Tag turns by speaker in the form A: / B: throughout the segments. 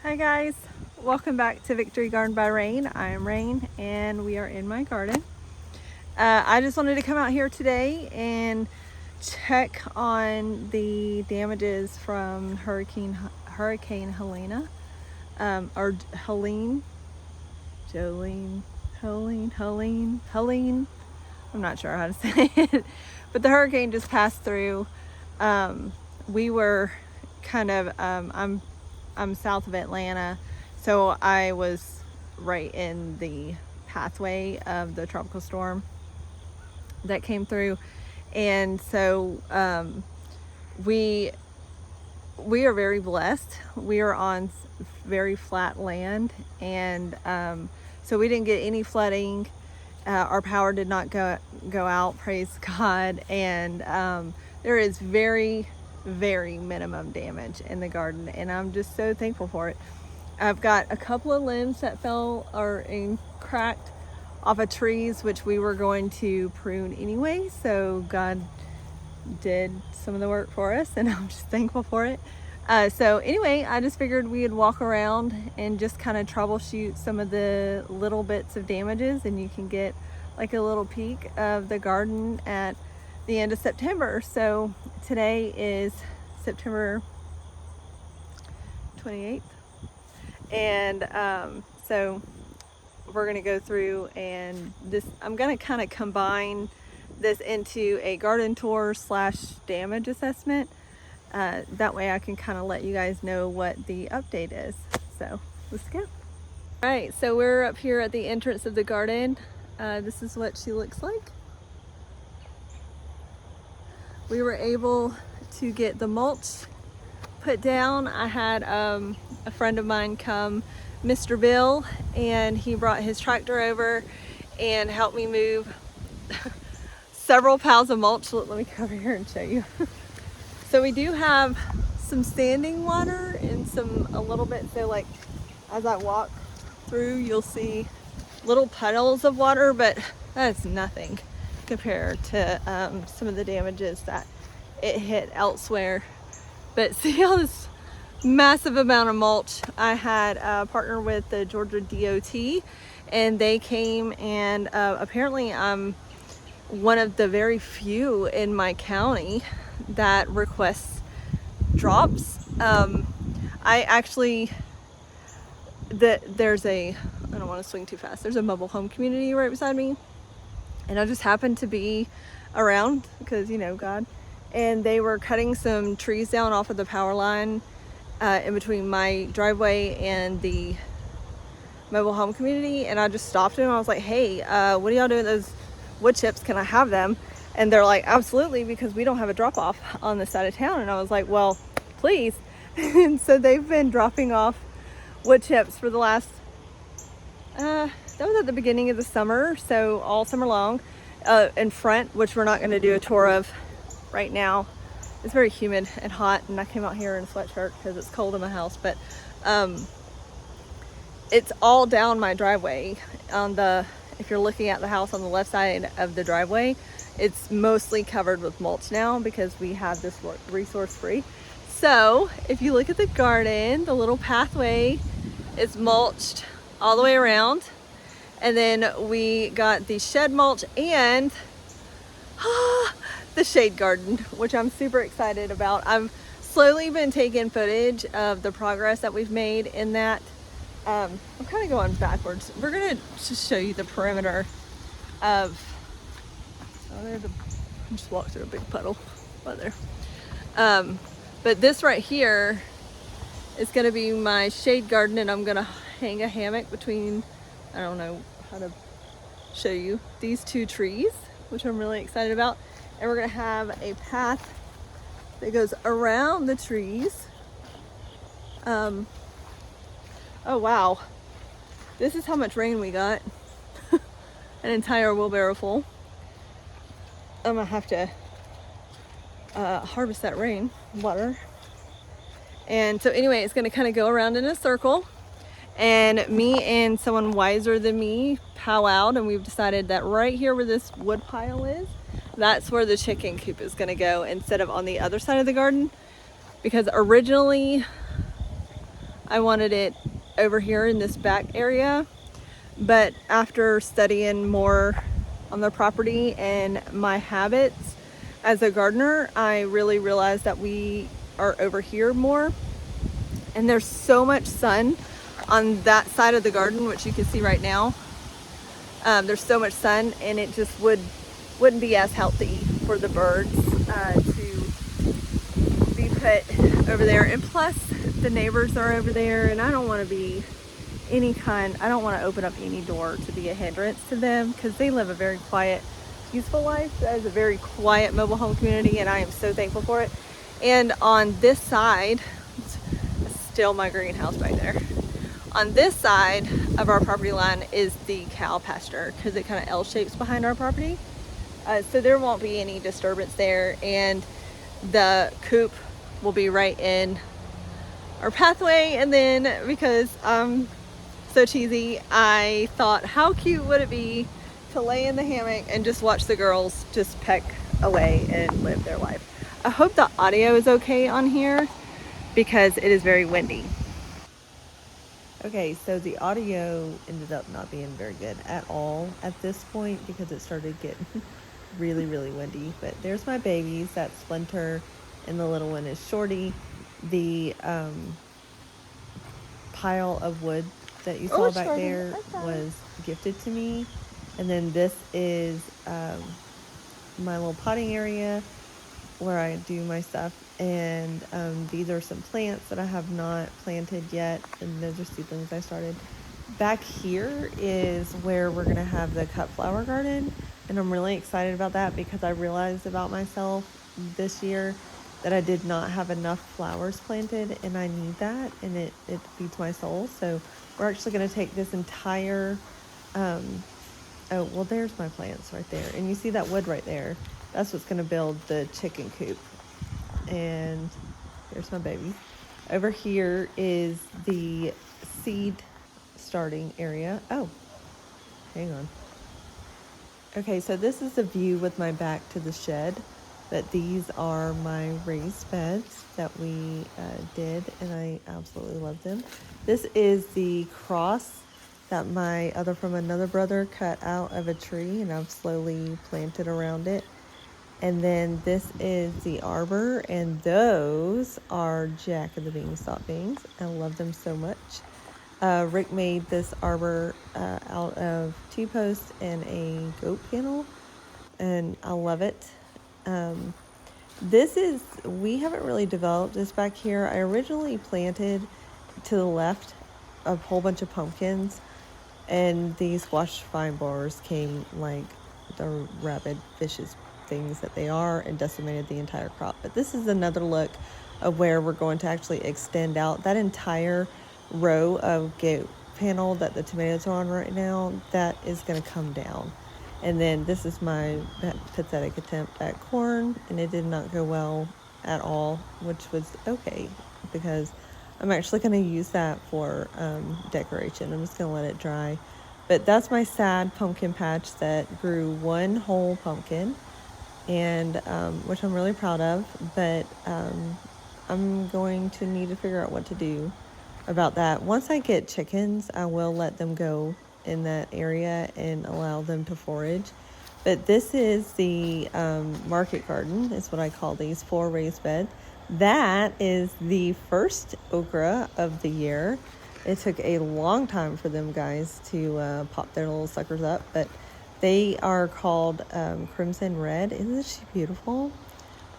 A: Hi guys, welcome back to Victory Garden by Rain. I am Rain and we are in my garden. I just wanted to come out here today and check on the damages from Hurricane Helene, or Helene, Helene. I'm not sure how to say it, but the hurricane just passed through. We were kind of, I'm south of Atlanta, so I was right in the pathway of the tropical storm that came through, and so we are very blessed. We are on very flat land, and so we didn't get any flooding. Our power did not go out, praise God, and there is very minimum damage in the garden, and I'm just so thankful for it. I've got a couple of limbs that fell or cracked off of trees, which we were going to prune anyway, so God did some of the work for us, and I'm just thankful for it. So anyway, I just figured we'd walk around and just kind of troubleshoot some of the little bits of damages, and you can get like a little peek of the garden at the end of September. So today is September 28th, and so we're going to go through, and I'm going to kind of combine this into a garden tour / damage assessment. That way I can kind of let you guys know what the update is. So let's go. All right, so we're up here at the entrance of the garden. This is what she looks like. We were able to get the mulch put down. I had a friend of mine come, Mr. Bill, and he brought his tractor over and helped me move several piles of mulch. Let me come over here and show you. So we do have some standing water and a little bit, so like as I walk through you'll see little puddles of water, but that's nothing compared to some of the damages that it hit elsewhere. But see all this massive amount of mulch. I had partnered with the Georgia DOT, and they came, and apparently I'm one of the very few in my county that requests drops. I actually, there's I don't want to swing too fast, there's a mobile home community right beside me, and I just happened to be around because, you know, God, and they were cutting some trees down off of the power line in between my driveway and the mobile home community, and I just stopped them. I was like, hey, what are y'all doing those wood chips? Can I have them? And they're like, absolutely, because we don't have a drop off on this side of town. And I was like, well, please. And so they've been dropping off wood chips for the last that was at the beginning of the summer, so all summer long, in front, which we're not going to do a tour of right now. It's very humid and hot, and I came out here in a sweatshirt because it's cold in my house, but it's all down my driveway. If you're looking at the house on the left side of the driveway, it's mostly covered with mulch now because we have this resource free. So if you look at the garden, the little pathway is mulched all the way around, and then we got the shed mulch and the shade garden, which I'm super excited about. I've slowly been taking footage of the progress that we've made in that. I'm kind of going backwards. We're gonna just show you the perimeter of, I just walked through a big puddle right there. But this right here is gonna be my shade garden, and I'm gonna hang a hammock between, I don't know how to show you, these two trees, which I'm really excited about. And we're gonna have a path that goes around the trees. Oh wow, this is how much rain we got. An entire wheelbarrow full. I'm gonna have to harvest that rain water. And so anyway, it's gonna kind of go around in a circle, and me and someone wiser than me powwowed, and we've decided that right here where this wood pile is, that's where the chicken coop is gonna go instead of on the other side of the garden, because originally I wanted it over here in this back area, but after studying more on the property and my habits as a gardener, I really realized that we are over here more, and there's so much sun on that side of the garden, which you can see right now. There's so much sun, and it just wouldn't be as healthy for the birds to be put over there. And plus, the neighbors are over there, and I don't want to be I don't want to open up any door to be a hindrance to them, because they live a very quiet, peaceful life. That is a very quiet mobile home community, and I am so thankful for it. And on this side, still my greenhouse back there. On this side of our property line is the cow pasture, because it kind of L-shapes behind our property. So there won't be any disturbance there, and the coop will be right in our pathway. And then, because so cheesy, I thought, how cute would it be to lay in the hammock and just watch the girls just peck away and live their life. I hope the audio is okay on here, because it is very windy. Okay, so the audio ended up not being very good at all at this point, because it started getting really, really windy. But there's my babies. That's Splinter, and the little one is Shorty. The pile of wood that you saw back there was gifted to me. And then this is my little potting area where I do my stuff. And these are some plants that I have not planted yet, and those are seedlings I started. Back here is where we're gonna have the cut flower garden, and I'm really excited about that, because I realized about myself this year that I did not have enough flowers planted, and I need that, and it feeds my soul. So we're actually gonna take this entire oh, well, there's my plants right there, and you see that wood right there. That's what's gonna build the chicken coop. And there's my baby. Over here is the seed starting area. Oh, hang on. Okay, so this is the view with my back to the shed, but these are my raised beds that we did, and I absolutely love them. This is the cross that my from another brother cut out of a tree, and I've slowly planted around it. And then this is the arbor, and those are Jack of the Beanstalk beans. I love them so much. Rick made this arbor out of T-posts and a goat panel, and I love it. We haven't really developed this back here. I originally planted to the left a whole bunch of pumpkins, and these squash vine borers came like the rabid vicious things that they are, and decimated the entire crop. But this is another look of where we're going to actually extend out that entire row of goat panel that the tomatoes are on right now. That is going to come down. And then this is my pathetic attempt at corn, and it did not go well at all, which was okay, because I'm actually going to use that for decoration. I'm just going to let it dry. But that's my sad pumpkin patch that grew one whole pumpkin, and which I'm really proud of. But I'm going to need to figure out what to do about that. Once I get chickens, I will let them go in that area and allow them to forage. But this is the market garden, is what I call these 4 raised beds. That is the first okra of the year. It took a long time for them guys to pop their little suckers up, but they are called Crimson Red. Isn't she beautiful?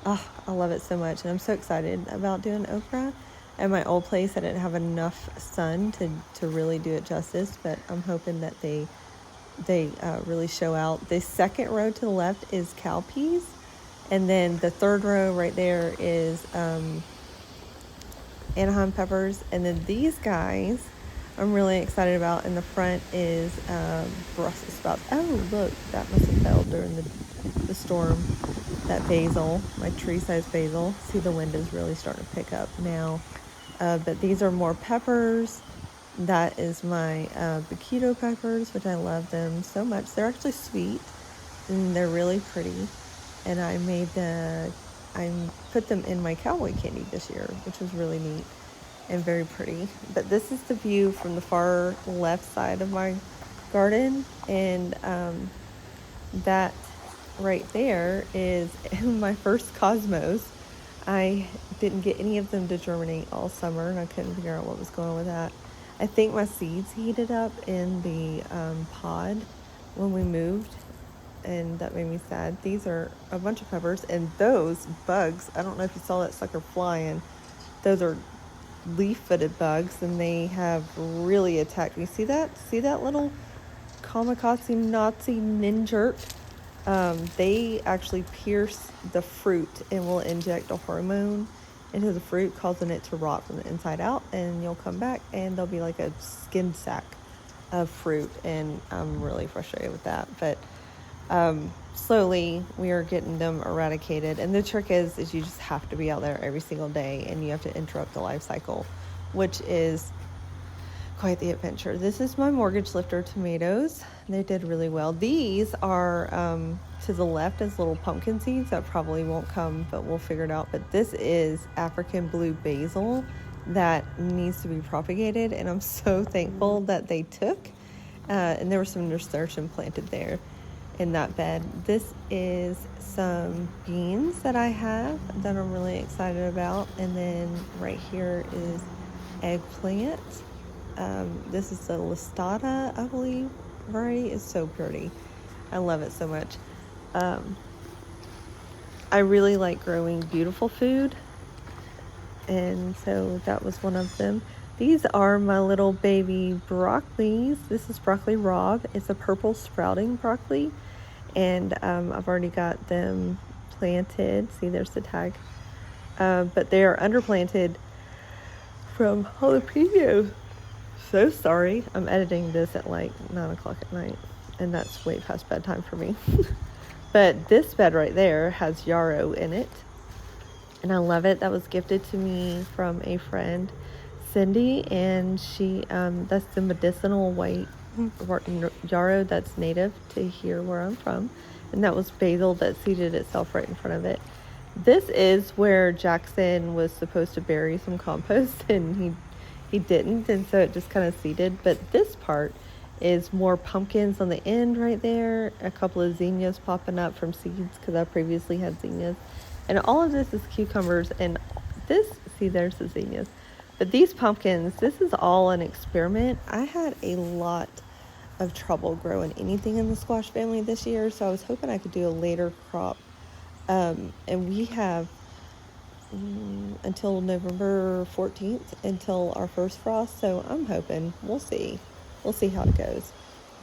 A: Oh, I love it so much, and I'm so excited about doing okra. At my old place, I didn't have enough sun to really do it justice, but I'm hoping that they really show out. The second row to the left is cowpeas, and then the third row right there is Anaheim peppers, and then these guys I'm really excited about. In the front is Brussels sprouts. Oh, look, that must have fell during the storm. That basil, my tree-sized basil. See, the wind is really starting to pick up now. But these are more peppers. That is my Bakito peppers, which I love them so much. They're actually sweet, and they're really pretty. And I put them in my cowboy candy this year, which was really neat. and very pretty. But this is the view from the far left side of my garden, and that right there is my first cosmos. I didn't get any of them to germinate all summer, and I couldn't figure out what was going on with that. I think my seeds heated up in the pod when we moved, and that made me sad. These are a bunch of peppers, and those bugs, I don't know if you saw that sucker flying. Those are leaf-footed bugs, and they have really attacked me. See that? See that little kamikaze Nazi ninja? They actually pierce the fruit and will inject a hormone into the fruit, causing it to rot from the inside out, and you'll come back and there'll be like a skin sack of fruit, and I'm really frustrated with that. But slowly we are getting them eradicated, and the trick is you just have to be out there every single day, and you have to interrupt the life cycle, which is quite the adventure. This is my mortgage lifter tomatoes. They did really well. These are to the left as little pumpkin seeds that probably won't come, but we'll figure it out. But this is African blue basil that needs to be propagated, and I'm so thankful that they took. And there was some nasturtium planted there in that bed. This is some beans that I have that I'm really excited about, and then right here is eggplant. This is the Listata, I believe, variety. Is so pretty. I love it so much. I really like growing beautiful food, and so that was one of them. These are my little baby broccolis. This is broccoli rabe. It's a purple sprouting broccoli, and I've already got them planted. See, there's the tag. But they are underplanted from jalapenos. So sorry, I'm editing this at like 9 o'clock at night, and that's way past bedtime for me. But this bed right there has yarrow in it, and I love it. That was gifted to me from a friend, Cindy, and she that's the medicinal white yarrow that's native to here where I'm from, and that was basil that seeded itself right in front of it. This is where Jackson was supposed to bury some compost, and he didn't, and so it just kind of seeded. But this part is more pumpkins on the end right there, a couple of zinnias popping up from seeds because I previously had zinnias, and all of this is cucumbers, and this, see, there's the zinnias. But these pumpkins, this is all an experiment. I had a lot of trouble growing anything in the squash family this year, so I was hoping I could do a later crop, and we have until November 14th until our first frost, so I'm hoping, we'll see how it goes.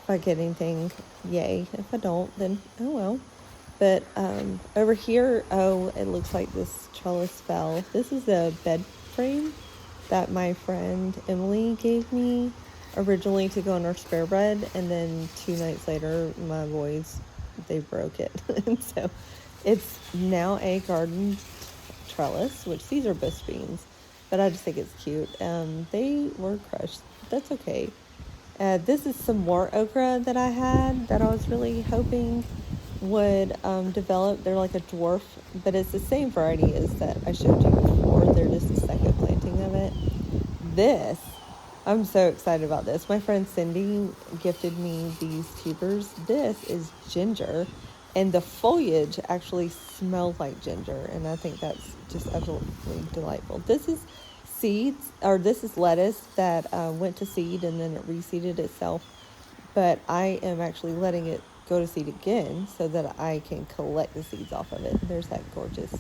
A: If I get anything, yay. If I don't, then oh well. But over here, it looks like this trellis fell. This is a bed frame that my friend Emily gave me originally to go on our spare bed, and then 2 nights later my boys, they broke it. And so it's now a garden trellis, which these are bush beans, but I just think it's cute. They were crushed. That's okay. This is some more okra that I had that I was really hoping would develop. They're like a dwarf, but it's the same variety as that I showed you before. They're just a second planting of it. This, I'm so excited about this. My friend Cindy gifted me these tubers. This is ginger, and the foliage actually smells like ginger, and I think that's just absolutely delightful. This is seeds, or this is lettuce that went to seed and then it reseeded itself, but I am actually letting it go to seed again so that I can collect the seeds off of it. There's that gorgeous,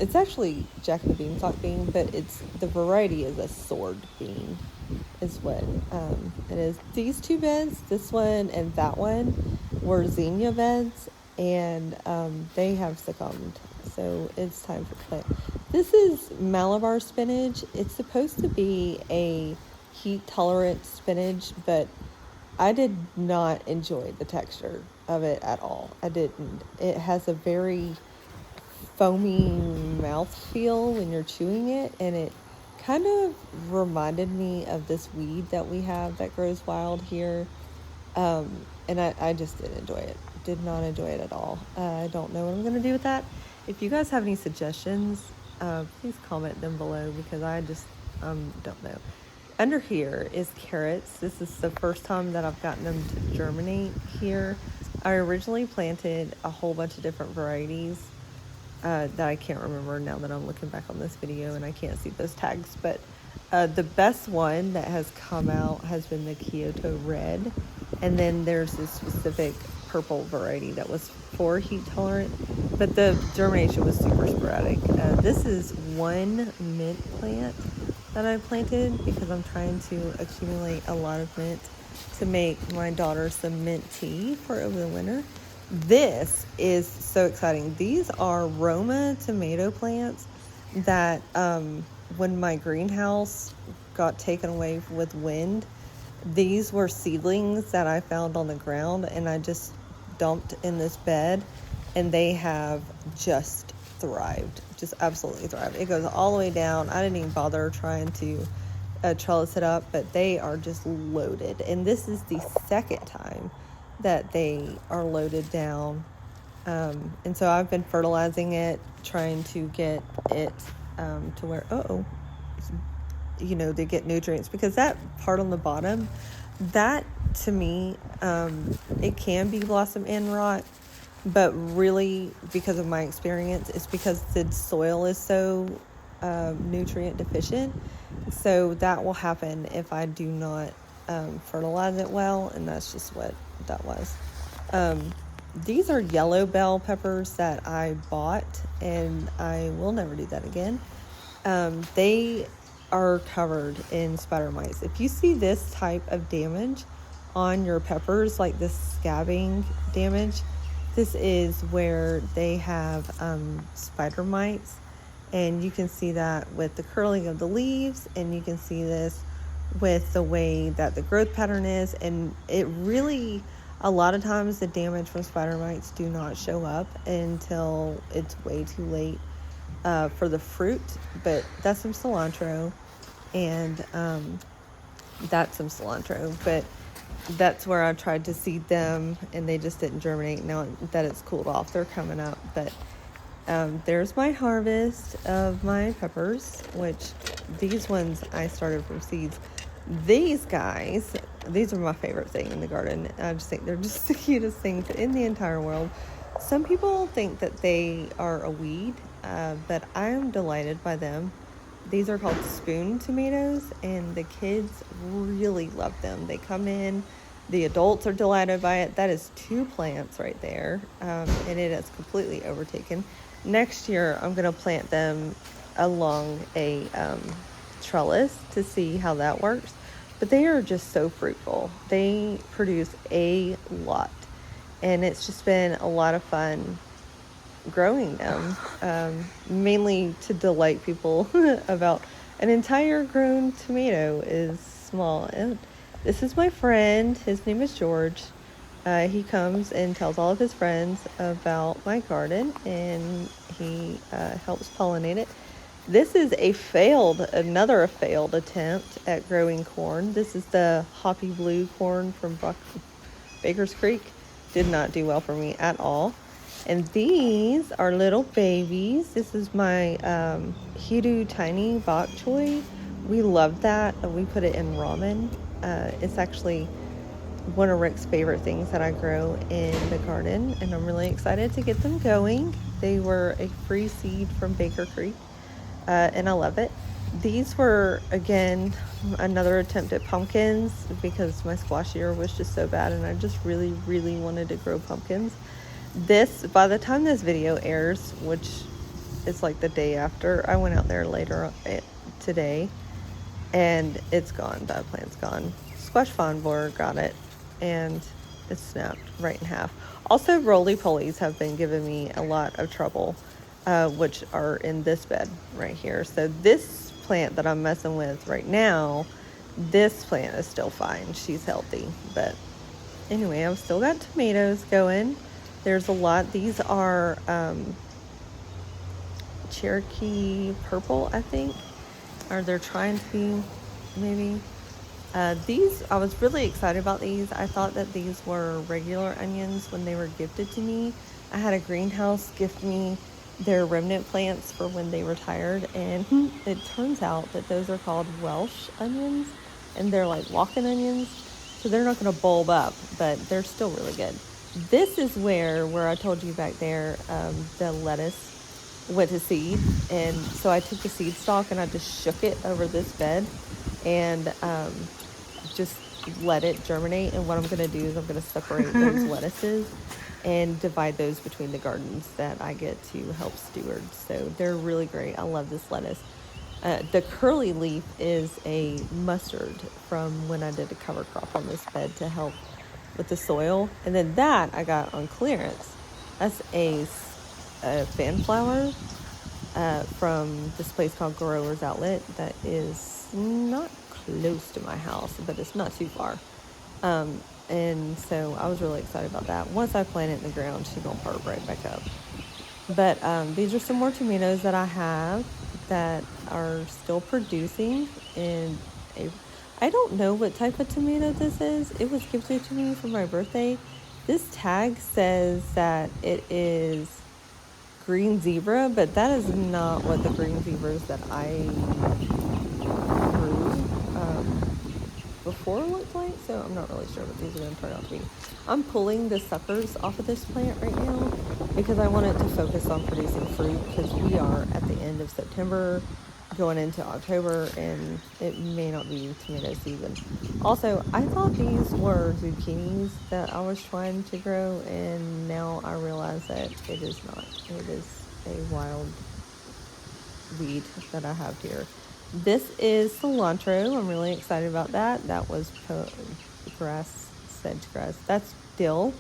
A: it's actually Jack and the Beanstalk bean, but the variety is a sword bean is what it is. These 2 beds, this one and that one, were zinnia beds, and they have succumbed, so it's time for plant. This is Malabar spinach. It's supposed to be a heat tolerant spinach, but I did not enjoy the texture of it at all. I didn't. It has a very foamy mouth feel when you're chewing it, and it kind of reminded me of this weed that we have that grows wild here, and I just didn't enjoy it. Did not enjoy it at all. I don't know what I'm going to do with that. If you guys have any suggestions
B: please comment them below because I just don't know. Under here is carrots. This is the first time that I've gotten them to germinate here. I originally planted a whole bunch of different varieties that I can't remember now that I'm looking back on this video and I can't see those tags. But the best one that has come out has been the Kyoto Red. And then there's this specific purple variety that was for heat tolerant, but the germination was super sporadic. This is one mint plant that I planted because I'm trying to accumulate a lot of mint to make my daughter some mint tea for over the winter. This is so exciting. These are Roma tomato plants that when my greenhouse got taken away with wind, these were seedlings that I found on the ground and I just dumped in this bed, and they have just thrived, just absolutely thrived. It goes all the way down. I didn't even bother trying to trellis it up, but they are just loaded. And this is the second time that they are loaded down. And so I've been fertilizing it, trying to get it to where, they get nutrients, because that part on the bottom, that to me, it can be blossom end rot, but really because of my experience, it's because the soil is so nutrient deficient. So that will happen if I do not fertilize it well, and that's just what that was. These are yellow bell peppers that I bought, and I will never do that again. They are covered in spider mites. If you see this type of damage on your peppers, like this scabbing damage, this is where they have spider mites, and you can see that with the curling of the leaves, and you can see this with the way that the growth pattern is. And it really, a lot of times the damage from spider mites do not show up until it's way too late for the fruit. But that's some cilantro, and that's some cilantro, but that's where I tried to seed them and they just didn't germinate. Now that it's cooled off, they're coming up. But there's my harvest of my peppers, which these ones I started from seeds. These guys, these are my favorite thing in the garden. I just think they're just the cutest things in the entire world. Some people think that they are a weed, but I am delighted by them. These are called spoon tomatoes, and the kids really love them. They come in, the adults are delighted by it. That is 2 plants right there, and it is completely overtaken. Next year, I'm going to plant them along a trellis to see how that works. But they are just so fruitful. They produce a lot, and it's just been a lot of fun growing them, mainly to delight people about an entire grown tomato is small. And this is my friend. His name is George. He comes and tells all of his friends about my garden, and he helps pollinate it. This is another failed attempt at growing corn. This is the Hoppy Blue corn from Baker's Creek. Did not do well for me at all. And these are little babies. This is my Hiru Tiny Bok Choy. We love that. We put it in ramen. It's actually one of Rick's favorite things that I grow in the garden, and I'm really excited to get them going. They were a free seed from Baker Creek, and I love it. These were, again, another attempt at pumpkins because my squash year was just so bad, and I just really, really wanted to grow pumpkins. By the time this video airs, which is like the day after, I went out there later today, and it's gone. That plant's gone. Squash fawn borer got it, and it snapped right in half. Also, roly-polies have been giving me a lot of trouble, which are in this bed right here. So this plant that I'm messing with right now, this plant is still fine. She's healthy. But anyway, I've still got tomatoes going. There's a lot. These are Cherokee purple, I think, or they're trying to be, maybe. These, I was really excited about these. I thought that these were regular onions when they were gifted to me. I had a greenhouse gift me They're remnant plants for when they retired, and it turns out that those are called Welsh onions, and they're like walking onions, so they're not going to bulb up, but they're still really good. This is where I told you back there, the lettuce went to seed, and so I took the seed stalk and I just shook it over this bed, and just let it germinate. And what I'm going to do is I'm going to separate those lettuces and divide those between the gardens that I get to help steward. So they're really great. I love this lettuce. The curly leaf is a mustard from when I did a cover crop on this bed to help with the soil. And then that I got on clearance. That's a fanflower from this place called Growers Outlet that is not close to my house, but it's not too far. And so I was really excited about that. Once I plant it in the ground, she's gonna pop right back up. But these are some more tomatoes that I have that are still producing in I don't know what type of tomato this is. It was gifted to me for my birthday. This tag says that it is green zebra, but that is not what the green zebras that I grew before looked like, so I'm not really sure what these are going to turn out to be. I'm pulling the suckers off of this plant right now because I want it to focus on producing fruit, because we are at the end of September going into October and it may not be tomato season. Also, I thought these were zucchinis that I was trying to grow, and now I realize that it is not. It is a wild weed that I have here. This is cilantro. I'm really excited about that. That was grass, sedge grass. That's dill.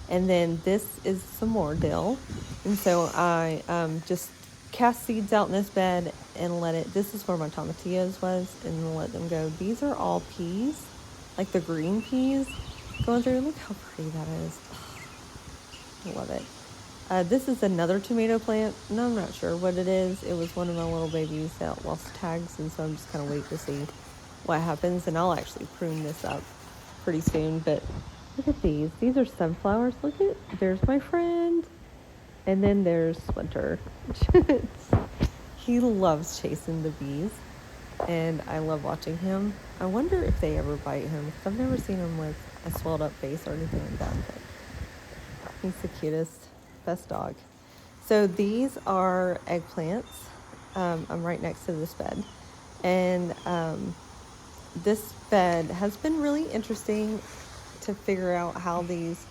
B: And then this is some more dill. And so I just cast seeds out in this bed and let it, this is where my tomatillos was, and let them go. These are all peas, like the green peas going through. Look how pretty that is. I love it. This is another tomato plant, and I'm not sure what it is. It was one of my little babies that lost tags, and so I'm just kind of waiting to see what happens. And I'll actually prune this up pretty soon. But look at these. These are sunflowers. Look at, there's my friend. And then there's Splinter. He loves chasing the bees, and I love watching him. I wonder if they ever bite him, because I've never seen him with a swelled up face or anything like that. But he's the cutest, best dog. So these are eggplants. I'm right next to this bed, and this bed has been really interesting to figure out how these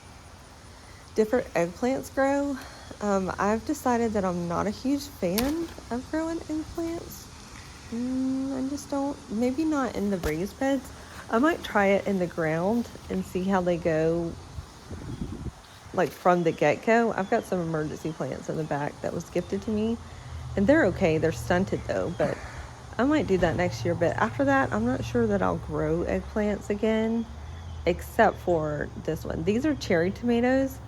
B: different eggplants grow. I've decided that I'm not a huge fan of growing eggplants. I just don't, maybe not in the raised beds. I might try it in the ground and see how they go, like from the get-go. I've got some emergency plants in the back that was gifted to me, and they're okay. They're stunted though, but I might do that next year. But after that, I'm not sure that I'll grow eggplants again, except for this one. These are cherry tomatoes,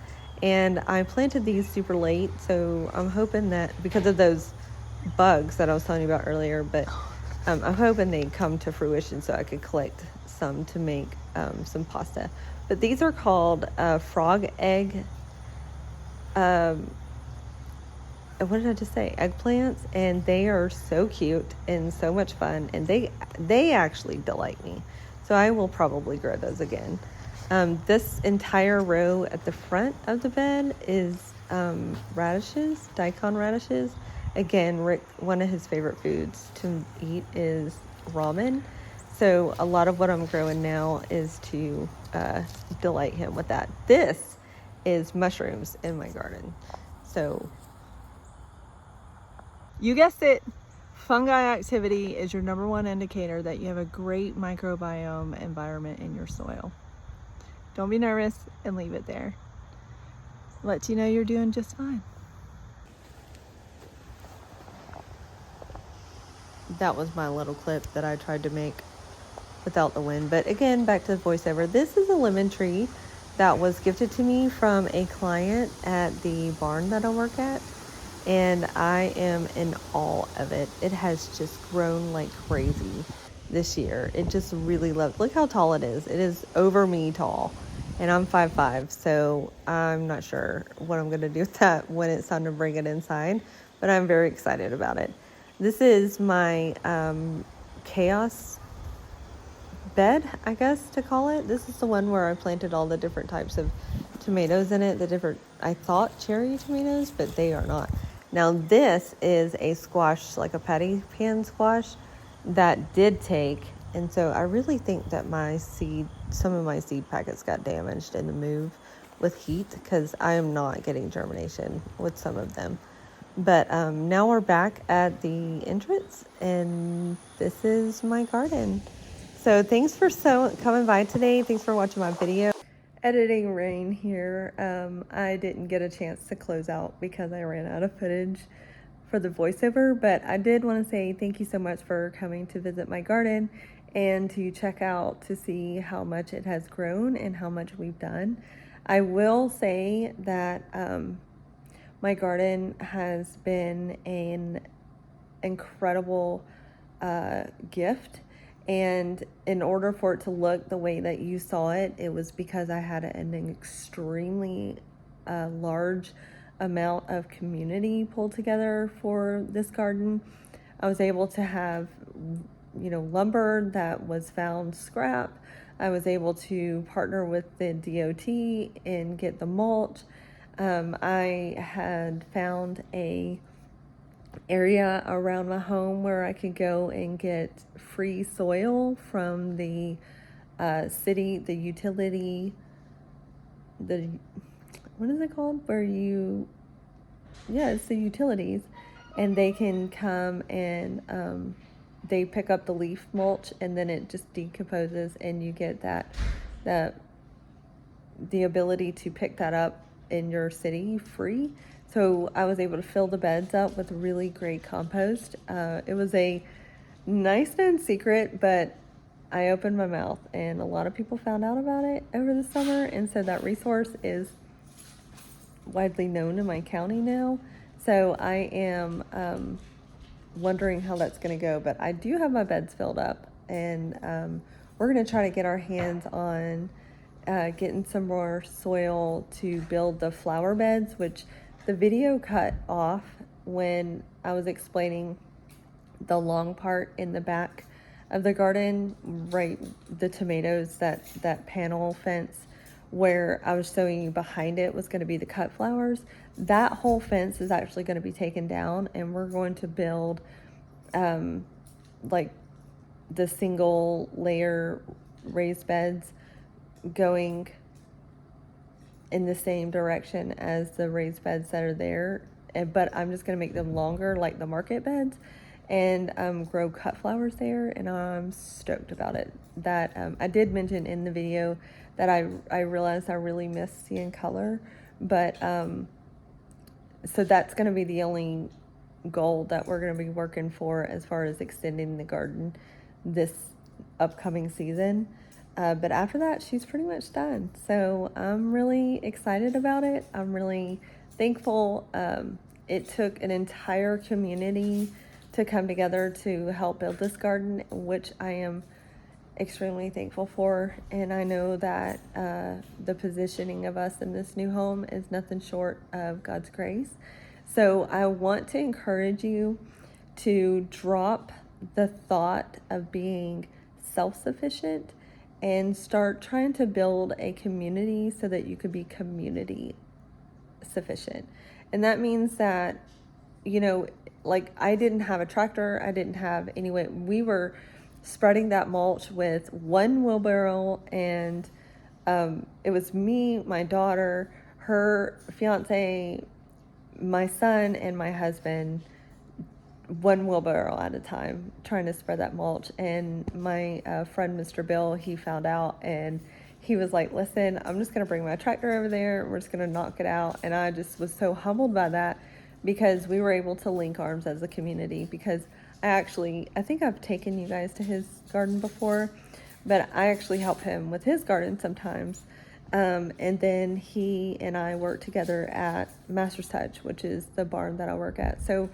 B: and I planted these super late, so I'm hoping that, because of those bugs that I was telling you about earlier, but I'm hoping they come to fruition so I could collect some to make some pasta. But these are called frog egg, what did I just say? Eggplants, and they are so cute and so much fun, and they actually delight me. So I will probably grow those again. This entire row at the front of the bed is radishes, daikon radishes. Again, Rick, one of his favorite foods to eat is ramen. So a lot of what I'm growing now is to delight him with that. This is mushrooms in my garden. So
A: You guessed it. Fungi activity is your number one indicator that you have a great microbiome environment in your soil. Don't be nervous and leave it there. Let you know you're doing just fine.
B: that was my little clip that I tried to make without the wind. But again, back to the voiceover. This is a lemon tree that was gifted to me from a client at the barn that I work at, and I am in awe of it. It has just grown like crazy this year. It just really loves, look how tall it is. It is over me tall, and I'm 5'5", so I'm not sure what I'm going to do with that when it's time to bring it inside, but I'm very excited about it. This is my chaos bed, I guess to call it. This is the one where I planted all the different types of tomatoes in it, the different, I thought cherry tomatoes, but they are not. Now this is a squash, like a patty pan squash that did take, and so I really think that some of my seed packets got damaged in the move with heat, because I am not getting germination with some of them. But now we're back at the entrance, and this is my garden. So thanks for coming by today. Thanks for watching my video. Editing rain here. I didn't get a chance to close out because I ran out of footage for the voiceover, but I did want to say thank you so much for coming to visit my garden and to check out to see how much it has grown and how much we've done. I will say that my garden has been an incredible gift, and in order for it to look the way that you saw it, it was because I had an extremely large amount of community pulled together for this garden. I was able to have, lumber that was found scrap. I was able to partner with the DOT and get the mulch. I had found a area around my home where I could go and get free soil from the city, the utility, what is it called? It's the utilities, and they can come and they pick up the leaf mulch, and then it just decomposes, and you get the ability to pick that up in your city free. So I was able to fill the beds up with really great compost. It was a nice known secret, but I opened my mouth and a lot of people found out about it over the summer. And so that resource is widely known in my county now. So I am wondering how that's going to go. But I do have my beds filled up, and we're going to try to get our hands on getting some more soil to build the flower beds, which the video cut off when I was explaining the long part in the back of the garden, right, the tomatoes, that panel fence where I was showing you behind it was going to be the cut flowers. That whole fence is actually going to be taken down, and we're going to build like the single layer raised beds going in the same direction as the raised beds that are there, but I'm just going to make them longer like the market beds, and grow cut flowers there, and I'm stoked about it. That I did mention in the video that I realized I really miss seeing color, but so that's going to be the only goal that we're going to be working for as far as extending the garden this upcoming season. But after that, she's pretty much done. So I'm really excited about it. I'm really thankful. It took an entire community to come together to help build this garden, which I am extremely thankful for. And I know that the positioning of us in this new home is nothing short of God's grace. So I want to encourage you to drop the thought of being self-sufficient and start trying to build a community so that you could be community sufficient. And that means that, like I didn't have a tractor, I didn't have any way. We were spreading that mulch with one wheelbarrow, and it was me, my daughter, her fiance, my son, and my husband, one wheelbarrow at a time, trying to spread that mulch. And my friend Mr. Bill, he found out, and he was like, listen, I'm just going to bring my tractor over there, we're just going to knock it out. And I just was so humbled by that, because we were able to link arms as a community. Because I think I've taken you guys to his garden before, but I actually help him with his garden sometimes. And then he and I work together at Master's Touch, which is the barn that I work at. So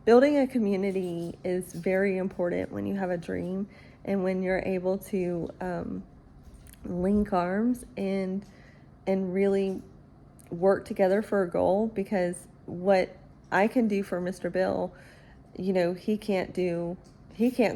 B: building a community is very important when you have a dream, and when you're able to link arms and and really work together for a goal, because what I can do for Mr. Bill, he can't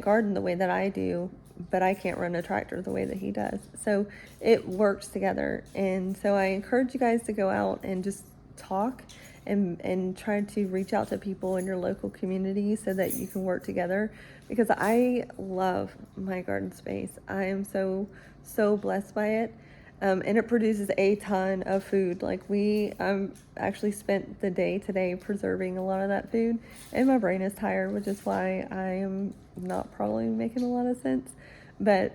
B: garden the way that I do, but I can't run a tractor the way that he does. So it works together. And so I encourage you guys to go out and just talk and try to reach out to people in your local community so that you can work together, because I love my garden space. I am so blessed by it. And it produces a ton of food. Like actually spent the day today preserving a lot of that food, and my brain is tired, which is why I am not probably making a lot of sense. But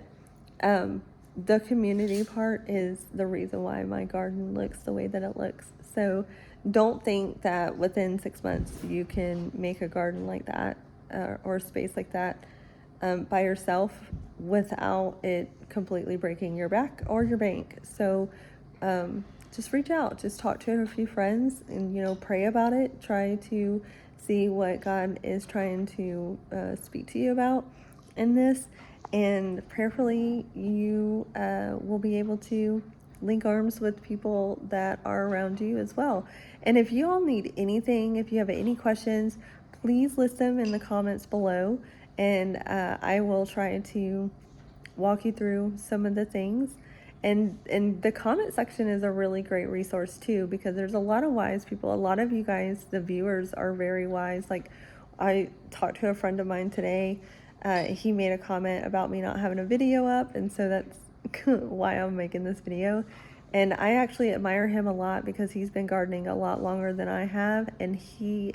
B: the community part is the reason why my garden looks the way that it looks. So don't think that within 6 months you can make a garden like that, or a space like that, by yourself, without it completely breaking your back or your bank. So just reach out, just talk to a few friends, and pray about it. Try to see what God is trying to speak to you about in this, and prayerfully you will be able to link arms with people that are around you as well. And if you all need anything, if you have any questions, please list them in the comments below, and I will try to walk you through some of the things. And the comment section is a really great resource too, because there's a lot of wise people. A lot of you guys, the viewers, are very wise. Like, I talked to a friend of mine today. He made a comment about me not having a video up, and so that's why I'm making this video. And I actually admire him a lot, because he's been gardening a lot longer than I have, and he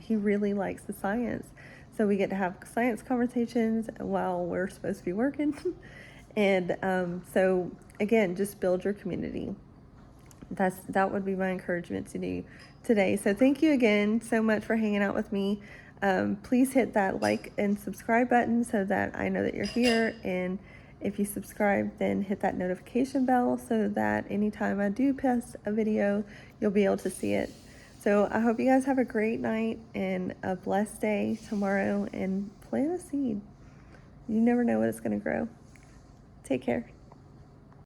B: really likes the science. So we get to have science conversations while we're supposed to be working. And so again, just build your community. That would be my encouragement to do today. So thank you again so much for hanging out with me. Please hit that like and subscribe button so that I know that you're here. And if you subscribe, then hit that notification bell so that anytime I do post a video, you'll be able to see it. So I hope you guys have a great night and a blessed day tomorrow, and plant a seed. You never know what it's going to grow. Take care.